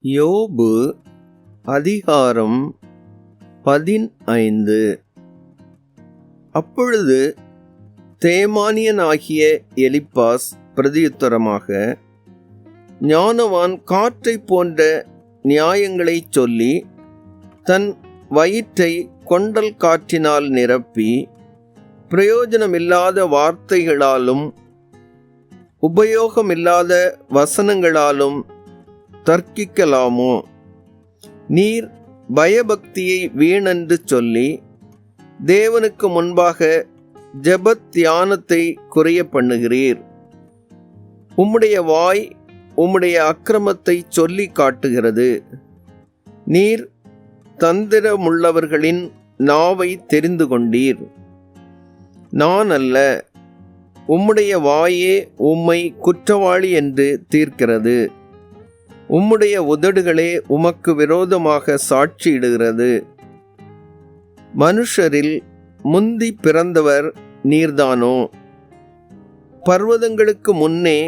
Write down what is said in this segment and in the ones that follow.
யோபு அதிகாரம் 15. அப்பொழுது தேமானியனாகிய எலிப்பாஸ் பிரதியுத்தரமாக, ஞானவான் காற்றைப் போன்ற நியாயங்களைச் சொல்லி தன் வயிற்றை கொண்டல் காற்றினால் நிரப்பி பிரயோஜனமில்லாத வார்த்தைகளாலும் உபயோகமில்லாத வசனங்களாலும் தர்க்கிக்கலாமோ? நீர் பயபக்தியை வீணென்று சொல்லி தேவனுக்கு முன்பாக ஜெபத் தியானத்தை குறைய பண்ணுகிறீர். உம்முடைய வாய் உம்முடைய அக்கிரமத்தை சொல்லி காட்டுகிறது. நீர் தந்திரமுள்ளவர்களின் நாவை தெரிந்து கொண்டீர். நான் அல்ல, உம்முடைய வாயே உம்மை குற்றவாளி என்று தீர்க்கிறது. உம்முடைய உதடுகளே உமக்கு விரோதமாக சாட்சியிடுகிறது. மனுஷரில் முந்தி பிறந்தவர் நீர்தானோ? பர்வதங்களுக்கு முன்னே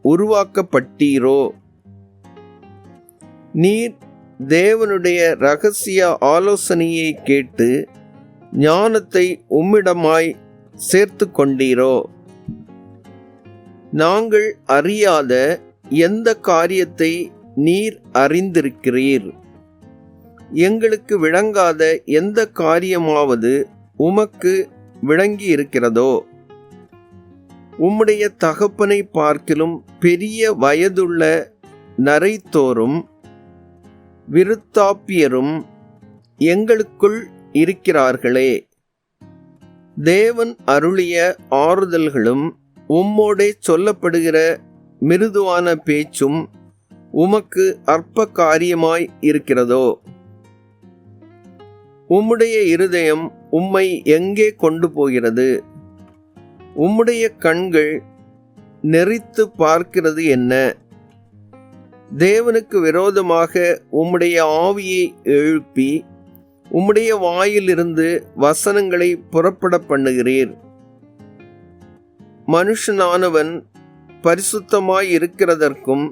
உருவாக்கப்பட்டீரோ? நீர் தேவனுடைய இரகசிய ஆலோசனையை கேட்டு ஞானத்தை உம்மிடமாய் சேர்த்து கொண்டீரோ? நாங்கள் அறியாத எந்த காரியத்தை நீர் அறிந்திருக்கிறீர்? எங்களுக்கு விளங்காத எந்த காரியமாவது உமக்கு விளங்கி இருக்கிறதோ? உம்முடைய தகப்பனை பார்க்கிலும் பெரிய வயதுள்ள நரைத்தோரும் விருத்தாப்பியரும் எங்களுக்குள் இருக்கிறார்களே. தேவன் அருளிய ஆறுதல்களும் உம்மோடே சொல்லப்படுகிற மிருதுவான பேச்சும் உமக்கு அற்ப காரியமாய் இருக்கிறதோ? உம்முடைய இருதயம் உம்மை எங்கே கொண்டு போகிறது? உம்முடைய கண்கள் நெறித்து பார்க்கிறது என்ன? தேவனுக்கு விரோதமாக உம்முடைய ஆவியை எழுப்பி உம்முடைய வாயிலிருந்து வசனங்களை புறப்பட பண்ணுகிறீர். மனுஷனானவன் பரிசுத்தமாய் இருக்கிறதற்கும்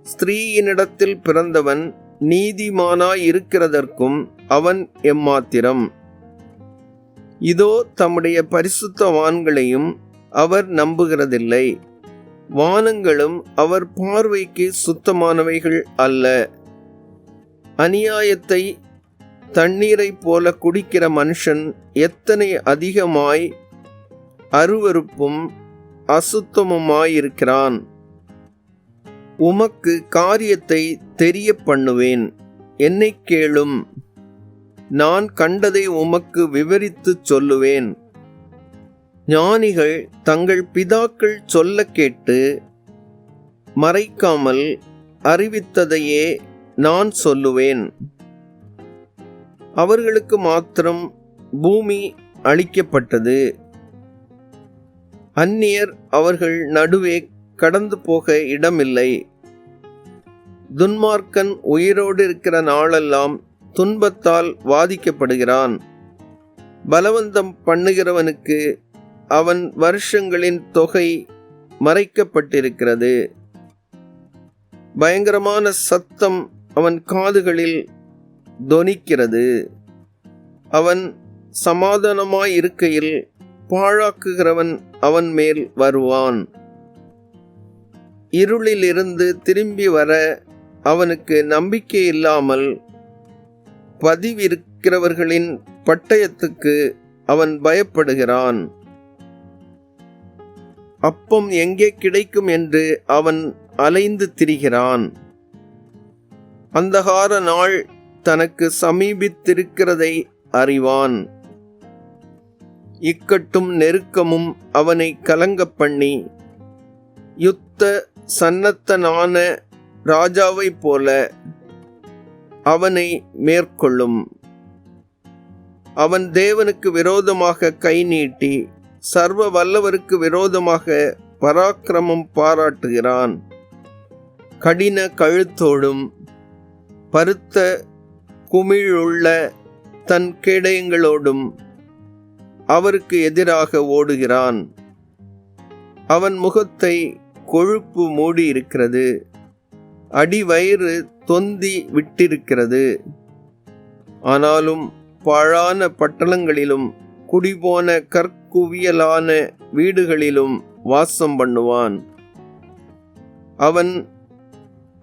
ஸ்திரீயினிடத்தில் பிறந்தவன் நீதிமானாய் இருக்கிறதற்கும் அவன் எம்மாத்திரம்? இதோ தம்முடைய பரிசுத்தவான்களையும் அவர் நம்புகிறதில்லை. வானங்களும் அவர் பார்வைக்கு சுத்தமானவைகள் அல்ல. அநியாயத்தை தண்ணீரைப் போல குடிக்கிற மனுஷன் எத்தனை அதிகமாய் அருவருப்பும் அசுத்தமுமாயிருக்கிறான். உமக்கு காரியத்தை தெரிய பண்ணுவேன், என்னை கேளும். நான் கண்டதை உமக்கு விவரித்துச் சொல்லுவேன். ஞானிகள் தங்கள் பிதாக்கள் சொல்ல கேட்டு மறைக்காமல் அறிவித்ததையே நான் சொல்லுவேன். அவர்களுக்கு மாத்திரம் பூமி அளிக்கப்பட்டது. அந்நியர் அவர்கள் நடுவே கடந்து போக இடமில்லை. துன்மார்க்கன் உயிரோடு இருக்கிற நாளெல்லாம் துன்பத்தால் வாதிக்கப்படுகிறான். பலவந்தம் பண்ணுகிறவனுக்கு அவன் வருஷங்களின் தொகை மறைக்கப்பட்டிருக்கிறது. பயங்கரமான சத்தம் அவன் காதுகளில் தொனிக்கிறது. அவன் சமாதானமாயிருக்கையில் பாழாக்குகிறவன் அவன் மேல் வருவான். இருளிலிருந்து திரும்பி வர அவனுக்கு நம்பிக்கை இல்லாமல் பதிவிருக்கிறவர்களின் பட்டயத்துக்கு அவன் பயப்படுகிறான். அப்பம் எங்கே கிடைக்கும் என்று அவன் அலைந்து திரிகிறான். அந்தகார நாள் தனக்கு சமீபித்திருக்கிறதை அறிவான். இக்கட்டும் நெருக்கமும் அவனை கலங்கப் பண்ணி யுத்த சன்னத்தனான ராஜாவைப் போல அவனை மேற்கொள்ளும். அவன் தேவனுக்கு விரோதமாக கை நீட்டி சர்வ வல்லவருக்கு விரோதமாக பராக்கிரமம் பாராட்டுகிறான். கடின கழுத்தோடும் பருத்த குமிழுள்ள தன் கேடயங்களோடும் அவருக்கு எதிராக ஓடுகிறான். அவன் முகத்தை கொழுப்பு மூடி இருக்கிறது. அடிவயிறு தொந்தி விட்டிருக்கிறது. ஆனாலும் பாழான பட்டணங்களிலும் குடிபோன கற்குவியலான வீடுகளிலும் வாசம் பண்ணுவான். அவன்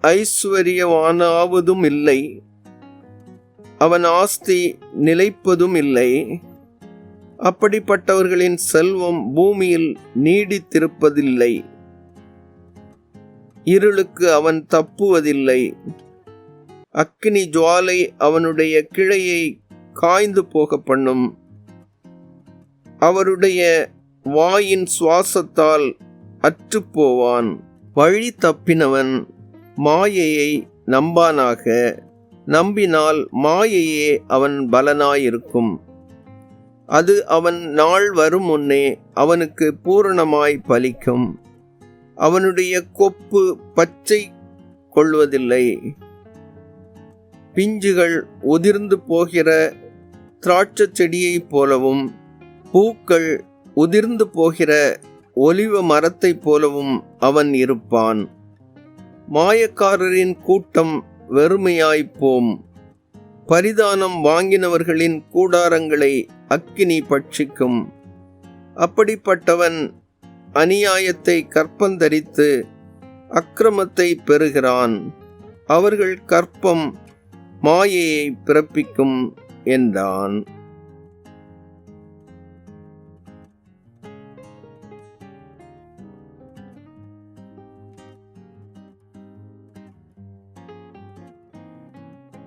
ஐஸ்வர்யவானாவதும் இல்லை, அவன் ஆஸ்தி நிலைப்பதும் இல்லை. அப்படிப்பட்டவர்களின் செல்வம் பூமியில் நீடித்திருப்பதில்லை. இருளுக்கு அவன் தப்புவதில்லை. அக்கினி ஜுவாலை அவனுடைய கிளையை காய்ந்து போக பண்ணும். அவருடைய வாயின் சுவாசத்தால் அற்றுப்போவான். வழி தப்பினவன் மாயையை நம்பானாக. நம்பினால் மாயையே அவன் பலனாயிருக்கும். அது அவன் நாள் வரும் முன்னே அவனுக்கு பூரணமாய் பலிக்கும். அவனுடைய கொப்பு பச்சை கொள்வதில்லை. பிஞ்சுகள் உதிர்ந்து போகிற திராட்சை செடியைப் போலவும் பூக்கள் உதிர்ந்து போகிற ஒலிவ மரத்தைப் போலவும் அவன் இருப்பான். மாயக்காரரின் கூட்டம் வெறுமையாய்ப்போம். பரிதானம் வாங்கினவர்களின் கூடாரங்களை அக்கினி பட்சிக்கும். அப்படிப்பட்டவன் அநியாயத்தை கற்பந்தரித்து அக்கிரமத்தை பெறுகிறான். அவர்கள் கற்பம் மாயையை பிறப்பிக்கும் என்றான்.